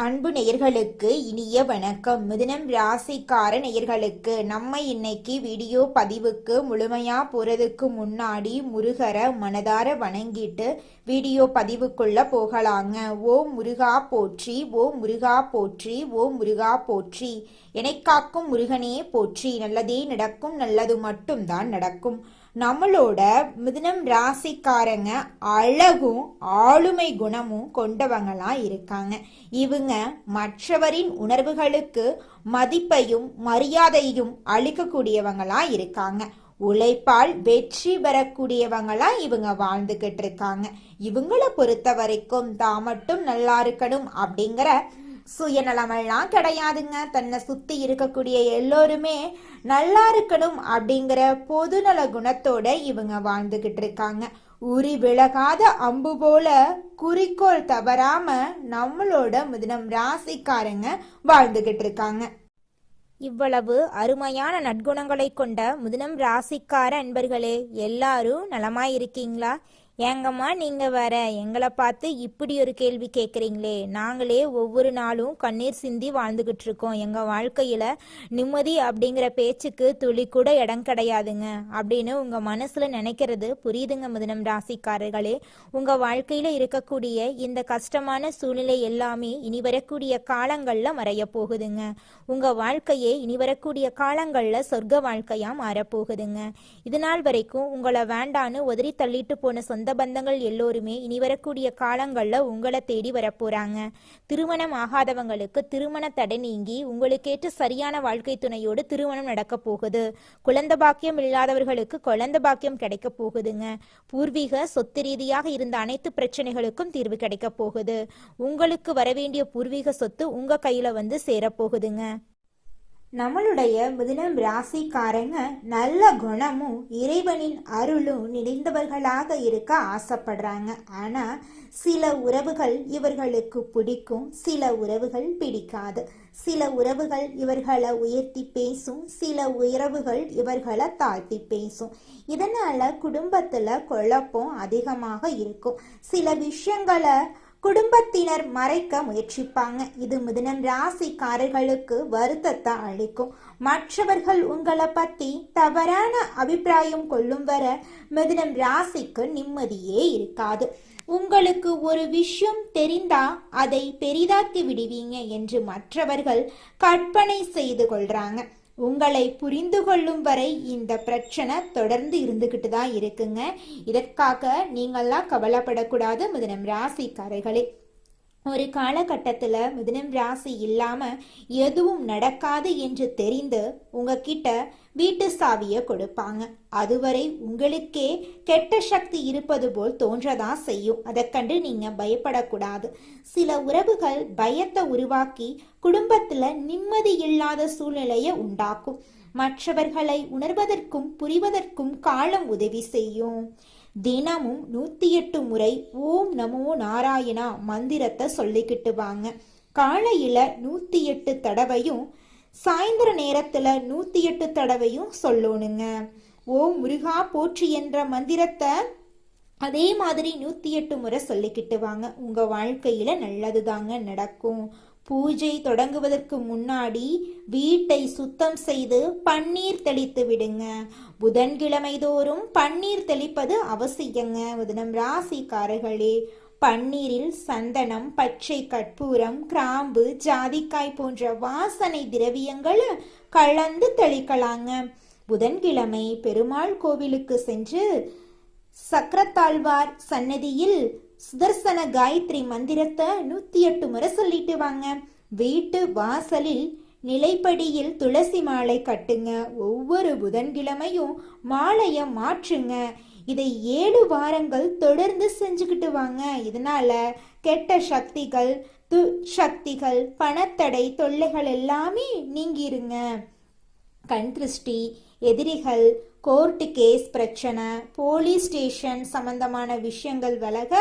அன்பு நேயர்களுக்கு இனிய வணக்கம். மிதுனம் ராசிக்கார நேயர்களுக்கு நம்ம இன்னைக்கு வீடியோ பதிவுக்கு முழுமையா போறதுக்கு முன்னாடி முருகரை மனதார வணங்கிட்டு வீடியோ பதிவுக்குள்ள போகலாங்க. ஓ முருகா போற்றி, ஓ முருகா போற்றி, ஓ முருகா போற்றி, காக்கும் முருகனே போற்றி. நல்லதே நடக்கும், நல்லது மட்டும்தான் நடக்கும். நம்மளோட மிதுனம் ராசிக்காரங்க அழகும் ஆளுமை குணமும் கொண்டவங்களா இருக்காங்க. இவங்க மற்றவரின் உணர்வுகளுக்கு மதிப்பையும் மரியாதையும் அளிக்கக்கூடியவங்களா இருக்காங்க. உழைப்பால் வெற்றி பெறக்கூடியவங்களா இவங்க வாழ்ந்துகிட்டு இருக்காங்க. இவங்கள பொறுத்த வரைக்கும் தான் மட்டும் நல்லா இருக்கணும் அப்படிங்கிற சுயநலமெல்லாம் கிடையாதுங்க. தன்னை சுத்தி இருக்கக்கூடிய எல்லோருமே நல்லா இருக்கணும் அப்படிங்கிற பொதுநல குணத்தோட இவங்க வாழ்ந்துகிட்டு இருக்காங்க. உரி விலகாத அம்பு போல குறிக்கோள் தவறாம நம்மளோட மிதுனம் ராசிக்காரங்க வாழ்ந்துகிட்டு இருக்காங்க. இவ்வளவு அருமையான நற்குணங்களை கொண்ட மிதுனம் ராசிக்கார அன்பர்களே, எல்லாரும் நலமாயிருக்கீங்களா? ஏங்கம்மா நீங்க வேற எங்களை பார்த்து இப்படி ஒரு கேள்வி கேட்குறீங்களே? நாங்களே ஒவ்வொரு நாளும் கண்ணீர் சிந்தி வாழ்ந்துகிட்டு இருக்கோம். எங்க வாழ்க்கையில நிம்மதி அப்படிங்கிற பேச்சுக்கு துளி கூட இடம் கிடையாதுங்க அப்படின்னு உங்க மனசுல நினைக்கிறது புரியுதுங்க மிதுனம் ராசிக்காரர்களே. உங்க வாழ்க்கையில இருக்கக்கூடிய இந்த கஷ்டமான சூழ்நிலை எல்லாமே இனி வரக்கூடிய காலங்கள்ல மறைய போகுதுங்க. உங்க வாழ்க்கையே இனி வரக்கூடிய காலங்கள்ல சொர்க்க வாழ்க்கையா மாறப்போகுதுங்க. இது நாள் வரைக்கும் உங்களை வேண்டான்னு உதறி தள்ளிட்டு போன சொந்த பந்தங்கள் எல்லோருமே இனி வரக்கூடிய காலங்கள்ல உங்களை தேடி வரப்போறாங்க. திருமணம் ஆகாதவங்களுக்கு திருமண தடை நீங்கி உங்களுக்கேற்ற சரியான வாழ்க்கை துணையோடு திருமணம் நடக்க போகுது. குழந்தை பாக்கியம் இல்லாதவர்களுக்கு குழந்தை பாக்கியம் கிடைக்க போகுதுங்க. பூர்வீக சொத்து ரீதியாக இருந்த அனைத்து பிரச்சனைகளுக்கும் தீர்வு கிடைக்க போகுது. உங்களுக்கு வரவேண்டிய பூர்வீக சொத்து உங்க கையில வந்து சேரப்போகுதுங்க. நம்மளுடைய மிதுனம் ராசிக்காரங்க நல்ல குணமும் இறைவனின் அருளும் நிறைந்தவர்களாக இருக்க ஆசைப்படுறாங்க. ஆனா சில உறவுகள் இவர்களுக்கு பிடிக்கும், சில உறவுகள் பிடிக்காது. சில உறவுகள் இவர்களை உயர்த்தி பேசும், சில உறவுகள் இவர்களை தாழ்த்தி பேசும். இதனால குடும்பத்துல குழப்பம் அதிகமாக இருக்கும். சில விஷயங்களை குடும்பத்தினர் மறைக்க முயற்சிப்பாங்க. இது மிதுனம் ராசிக்காரர்களுக்கு வருத்தத்தை அளிக்கும். மற்றவர்கள் உங்களை பத்தி தவறான அபிப்பிராயம் கொள்ளும் வர மிதுனம் ராசிக்கு நிம்மதியே இருக்காது. உங்களுக்கு ஒரு விஷயம் தெரிந்தா அதை பெரிதாக்கி விடுவீங்க என்று மற்றவர்கள் கற்பனை செய்து கொள்றாங்க. உங்களை புரிந்து கொள்ளும் வரை இந்த பிரச்சனை தொடர்ந்து இருந்துகிட்டு தான் இருக்குங்க. இதற்காக நீங்கள்லாம் கவலைப்படக்கூடாது மிதுனம் ராசிக்காரர்களே. ஒரு காலகட்டத்தில் மிதுனம் ராசி இல்லாம எதுவும் நடக்காது என்று தெரிந்து உங்ககிட்ட வீட்டு சாவியை கொடுப்பாங்க. அதுவரை உங்களுக்கே கெட்ட சக்தி இருப்பது போல் தோன்றதான் செய்யும். அதை கண்டு நீங்க பயப்படக்கூடாது. சில உறவுகள் பயத்தை உருவாக்கி குடும்பத்துல நிம்மதி இல்லாத சூழ்நிலையை உண்டாக்கும். மற்றவர்களை உணர்வதற்கும் புரிவதற்கும் காலம் உதவி செய்யும். தினமும் 108 முறை ஓம் நமோ நாராயணா மந்திரத்தை சொல்லிக்கிட்டு வாங்க. காலையில 108 தடவையும் சாயந்தர நேரத்துல 108 தடவையும் சொல்லணுங்க. ஓம் முருகா போற்றி என்ற மந்திரத்தை அதே மாதிரி 108 முறை சொல்லிக்கிட்டு வாங்க. உங்க வாழ்க்கையில நல்லதுதாங்க நடக்கும். பூஜை தொடங்குவதற்கு முன்னாடி வீட்டை சுத்தம் செய்து பன்னீர் தெளித்து விடுங்க. புதன்கிழமை தோறும் பன்னீர் தெளிப்பது அவசியங்க. மிதுனம் ராசிக்காரர்களே, பன்னீரில் சந்தனம், பச்சை கற்பூரம், கிராம்பு, ஜாதிக்காய் போன்ற வாசனை திரவியங்களை கலந்து தெளிக்கலாங்க. புதன்கிழமை பெருமாள் கோவிலுக்கு சென்று சக்கரத்தாழ்வார் சன்னதியில் சுதர்சன காயத்ரி மந்திரத்தை 108 முறை சொல்லிட்டு வாங்க. வீட்டு வாசலில் நிலைப்படியில் துளசி மாலை கட்டுங்க. ஒவ்வொரு புதன்கிழமையும் மாலையை மாற்றுங்க. இதை 7 வாரங்கள் தொடர்ந்து செஞ்சுக்கிட்டு வாங்க. இதனால கெட்ட சக்திகள், துர்சக்திகள், பணத்தடை, தொல்லைகள் எல்லாமே நீங்கிருங்க. கண் திருஷ்டி, எதிரிகள், கோர்ட்டு கேஸ் பிரச்சனை, போலீஸ் ஸ்டேஷன் சம்பந்தமான விஷயங்கள் விலக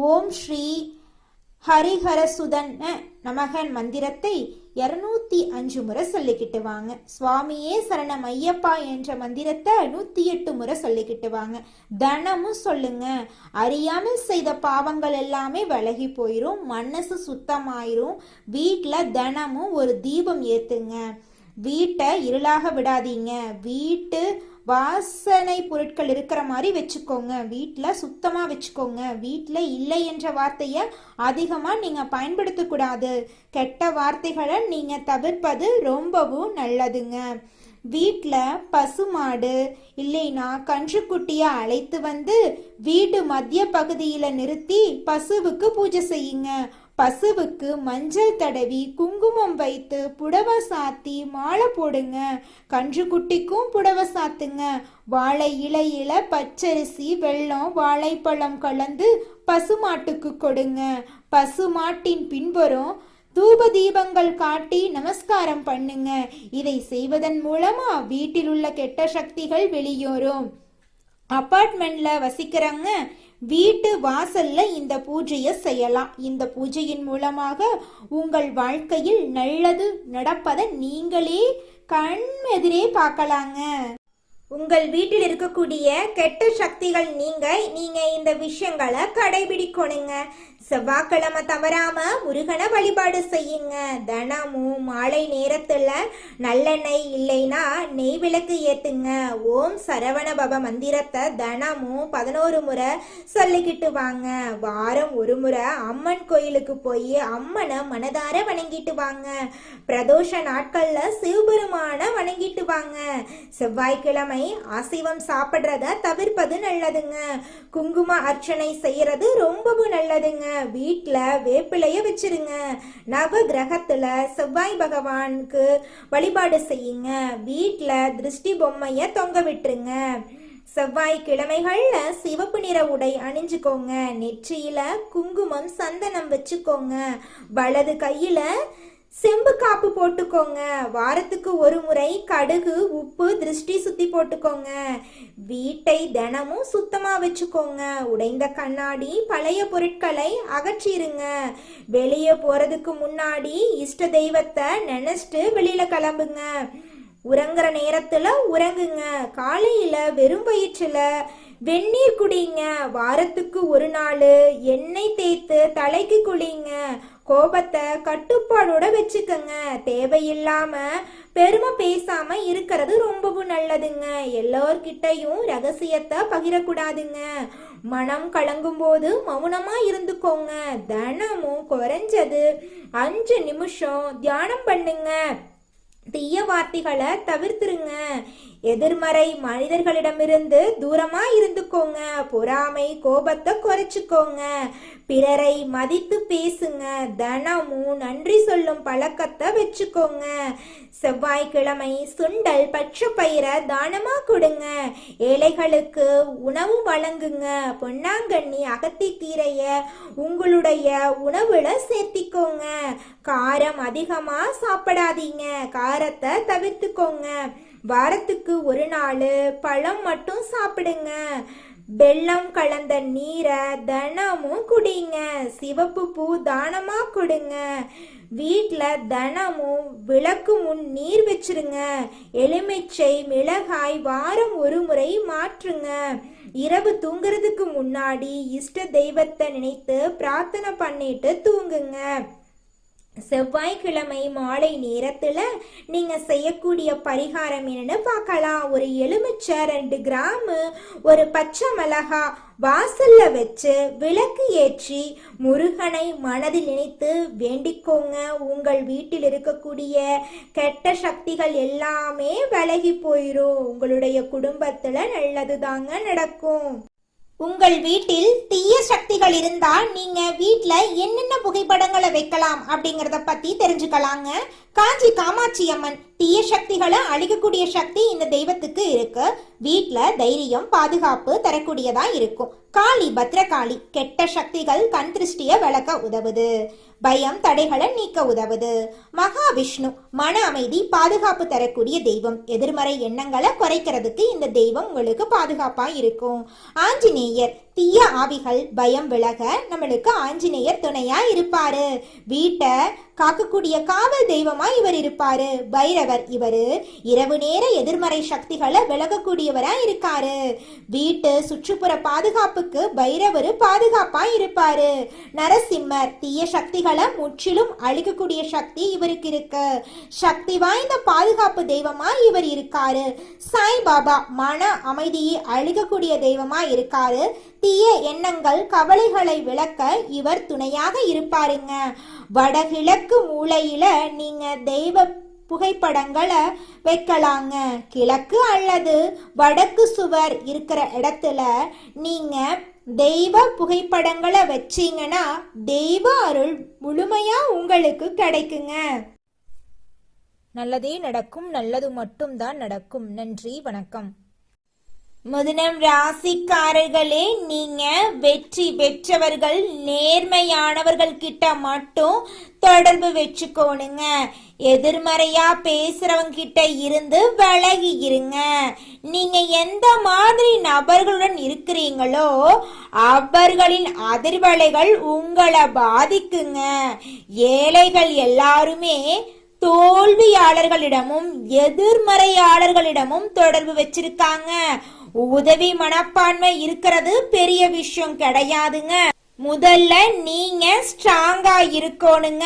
ஓம் ஸ்ரீ ஹரிஹரசுதன் நமகன் மந்திரத்தை 205 முறை சொல்லிக்கிட்டு வாங்க. சுவாமியே சரணம் ஐயப்பா என்ற மந்திரத்தை 108 முறை சொல்லிக்கிட்டு வாங்க. தினமும் சொல்லுங்க. அறியாமல் செய்த பாவங்கள் எல்லாமே விலகி போயிரும், மனசு சுத்தமாயிரும். வீட்டில் தினமும் ஒரு தீபம் ஏத்துங்க. வீட்டை இருளாக விடாதீங்க. வீட்டு வாசனை பொருட்கள் இருக்கிற மாதிரி வச்சுக்கோங்க. வீட்டில் சுத்தமாக வச்சுக்கோங்க. வீட்டில் இல்லை என்ற வார்த்தையை அதிகமாக நீங்கள் பயன்படுத்தக்கூடாது. கெட்ட வார்த்தைகளை நீங்கள் தவிர்ப்பது ரொம்பவும் நல்லதுங்க. வீட்டில் பசுமாடு இல்லைன்னா கன்றுக்குட்டியை அழைத்து வந்து வீடு மத்திய பகுதியில் நிறுத்தி பசுவுக்கு பூஜை செய்யுங்க. பசுவுக்கு மஞ்சள் தடவி குங்குமம் வைத்து புடவை சாத்தி மாலை போடுங்க. கன்றுக்குட்டிக்கும் புடவை சாத்துங்க. வாழை இலையில பச்சரிசி வெல்லம் வாழைப்பழம் கலந்து பசுமாட்டுக்கு கொடுங்க. பசுமாட்டின் பின்புறம் தூப தீபங்கள் காட்டி நமஸ்காரம் பண்ணுங்க. இதை செய்வதன் மூலமா வீட்டில் உள்ள கெட்ட சக்திகள் வெளியேறும். அபார்ட்மெண்ட்ல வசிக்கிறவங்க வீட்டு வாசல்ல இந்த பூஜையை செய்யலாம். இந்த பூஜையின் மூலமாக உங்கள் வாழ்க்கையில் நல்லது நடப்பதை நீங்களே கண்ணெதிரே பார்க்கலாங்க. உங்கள் வீட்டில் இருக்கக்கூடிய கெட்ட சக்திகள் நீங்க இந்த விஷயங்களை கடைபிடிக்கணுங்க. செவ்வாய்க்கிழமை தவறாம முருகனை வழிபாடு செய்யுங்க. தினமும் மாலை நேரத்துல நல்லெண்ணெய் இல்லைன்னா நெய் விளக்கு ஏத்துங்க. ஓம் சரவண பவ மந்திரத்தை தினமும் 11 முறை சொல்லிக்கிட்டு வாங்க. வாரம் ஒரு முறை அம்மன் கோயிலுக்கு போய் அம்மனை மனதார வணங்கிட்டு வாங்க. பிரதோஷ நாட்கள்ல சிவபெருமான வணங்கிட்டு வாங்க. செவ்வாய்க்கிழமை அசைவம் சாப்பிடுறத தவிர்ப்பது நல்லதுங்க. குங்கும அர்ச்சனை செய்யறது ரொம்பவும் நல்லதுங்க. வீட்டுல வேப்பிலைய வச்சிருங்க. நவ கிரகத்துல செவ்வாய் பகவானுக்கு வழிபாடு செய்யுங்க. வீட்டுல திருஷ்டி பொம்மைய தொங்க விட்டுருங்க. செவ்வாய்க்கிழமைகள்ல சிவப்பு நிற உடை அணிஞ்சுக்கோங்க. நெற்றியில குங்குமம் சந்தனம் வச்சுக்கோங்க. வலது கையில செம்பு காப்பு போட்டுக்கோங்க. வாரத்துக்கு ஒரு முறை கடுகு உப்பு திருஷ்டி சுத்தி போட்டுக்கோங்க. வீட்டை தினமும் சுத்தமா வச்சுக்கோங்க. உடைந்த கண்ணாடி பழைய பொருட்களை அகற்றிருங்க. வெளியே போறதுக்கு முன்னாடி இஷ்ட தெய்வத்தை நினைச்சிட்டு வெளியில கிளம்புங்க. உறங்குற நேரத்துல உறங்குங்க. காலையில வெறும் வயிற்றுல வெந்நீர் குடிங்க. வாரத்துக்கு ஒரு நாள் எண்ணெய் தேய்த்து தலைக்கு குளிங்க. கோபத்தை கட்டுப்பாடோட வச்சுக்கங்க. தேவையில்லாம பெருமை பேசாம இருக்கிறது ரொம்பவும் நல்லதுங்க. எல்லோர்கிட்டையும் ரகசியத்தை பகிரக்கூடாதுங்க. மனம் கலங்கும் போது மௌனமா இருந்துக்கோங்க. தினமும் குறைஞ்சது 5 நிமிஷம் தியானம் பண்ணுங்க. தீய வார்த்தைகளை தவிர்த்துருங்க. எதிர்மறை மனிதர்களிடமிருந்து தூரமா இருந்துக்கோங்க. பொறாமை கோபத்தை குறைச்சுக்கோங்க. பிறரை மதித்து பேசுங்க. தினமும் நன்றி சொல்லும் பழக்கத்தை வச்சுக்கோங்க. செவ்வாய்க்கிழமை சுண்டல் பச்சை பயிரை தானமா கொடுங்க. ஏழைகளுக்கு உணவு வழங்குங்க. பொன்னாங்கண்ணி அகத்திக்கீரைய உங்களுடைய உணவுல சேர்த்திக்கோங்க. காரம் அதிகமா சாப்பிடாதீங்க. காரத்தை தவிர்த்துக்கோங்க. வாரத்துக்கு ஒரு நாள் பழம் மட்டும் சாப்பிடுங்க. வெல்லம் கலந்த நீரை தினமும் குடிங்க. சிவப்பு பூ தானமா கொடுங்க. வீட்டில் தினமும் விளக்கு முன் நீர் வச்சிருங்க. எலுமிச்சை மிளகாய் வாரம் ஒரு முறை மாற்றுங்க. இரவு தூங்குறதுக்கு முன்னாடி இஷ்ட தெய்வத்தை நினைத்து பிரார்த்தனை பண்ணிட்டு தூங்குங்க. செவ்வாய்க்கிழமை மாலை நேரத்துல நீங்க செய்யக்கூடிய பரிகாரம் என்னன்னு பார்க்கலாம். ஒரு எலுமிச்சை 2 கிராம் ஒரு பச்சை மிளகா வாசல்ல வச்சு விளக்கு ஏற்றி முருகனை மனதில் நினைத்து வேண்டிக்கோங்க. உங்கள் வீட்டில் இருக்கக்கூடிய கெட்ட சக்திகள் எல்லாமே விலகி போயிரும். உங்களுடைய குடும்பத்துல நல்லதுதாங்க நடக்கும். உங்கள் வீட்டில் தீய சக்திகள் இருந்தா நீங்க வீட்ல என்னென்ன புகைப்படங்களை வைக்கலாம் அப்படிங்கறத பத்தி தெரிஞ்சுக்கலாங்க. காஞ்சி காமாட்சி அம்மன் தீய சக்திகளை அழிக்கக்கூடிய சக்தி இந்த தெய்வத்துக்கு இருக்கு. வீட்ல தைரியம் பாதுகாப்பு தரக்கூடியதா இருக்கும். காளி பத்ரகாளி கெட்ட சக்திகள் கண் திருஷ்டிய விளக்க உதவுது. பயம் தடைகளை நீக்க உதவுது. மகாவிஷ்ணு மன அமைதி பாதுகாப்பு தரக்கூடிய தெய்வம். எதிர்மறை எண்ணங்களை குறைக்கிறதுக்கு இந்த தெய்வம் உங்களுக்கு பாதுகாப்பா இருக்கும். ஆஞ்சநேயர் தீய ஆவிகள் பயம் விலக நம்மளுக்கு ஆஞ்சநேயர் துணையா இருப்பாரு. வீட்டை காக்கக்கூடிய காவல் தெய்வமா இவர் இருப்பாரு. பைரவர் இவரு இரவு நேர எதிர்மறை சக்திகளை விலகக்கூடியவரா இருக்காரு. வீட்டு சுற்றுப்புற பாதுகாப்புக்கு பைரவர் பாதுகாப்பா இருப்பாரு. நரசிம்மர் தீய சக்திகளை முற்றிலும் அழிக்கக்கூடிய சக்தி இவருக்கு இருக்கு. சக்தி வாய்ந்த பாதுகாப்பு தெய்வமா இவர் இருக்காரு. சாய்பாபா மன அமைதியை அழிக்கக்கூடிய தெய்வமா இருக்காரு. தீய எண்ணங்கள் கவலைகளை விளக்க இவர் துணையாக இருப்பாருங்க. வடகிழக்கு மூலையில நீங்க தெய்வ புகைப்படங்களை வைக்கலாங்க. கிழக்கு அல்லது வடக்கு சுவர் இருக்கிற இடத்துல நீங்க தெய்வ புகைப்படங்களை வச்சீங்கன்னா தெய்வ அருள் முழுமையா உங்களுக்கு கிடைக்குங்க. நல்லதே நடக்கும், நல்லது மட்டும்தான் நடக்கும். நன்றி, வணக்கம். மிதுனம் ராசிக்காரர்களே, நீங்க வெற்றி பெற்றவர்கள் நேர்மையானவர்கள் கிட்ட மட்டும் தொடர்பு வச்சுக்கோணுங்க. எதிர்மறையா பேசுறவங்க கிட்ட இருந்து விலகி இருங்க. நீங்க எந்த மாதிரி நபர்களுடன் இருக்கிறீங்களோ அவர்களின் அதிர்வலைகள் உங்களை பாதிக்குங்க. ஏழைகள் எல்லாருமே தோல்வியாளர்களிடமும் எதிர்மறையாளர்களிடமும் தொடர்பு வச்சிருக்காங்க. உதவி மனப்பான்மை இருக்கிறது பெரிய விஷயம் கிடையாதுங்க. முதல்ல நீங்க ஸ்ட்ராங்கா இருக்கணுங்க.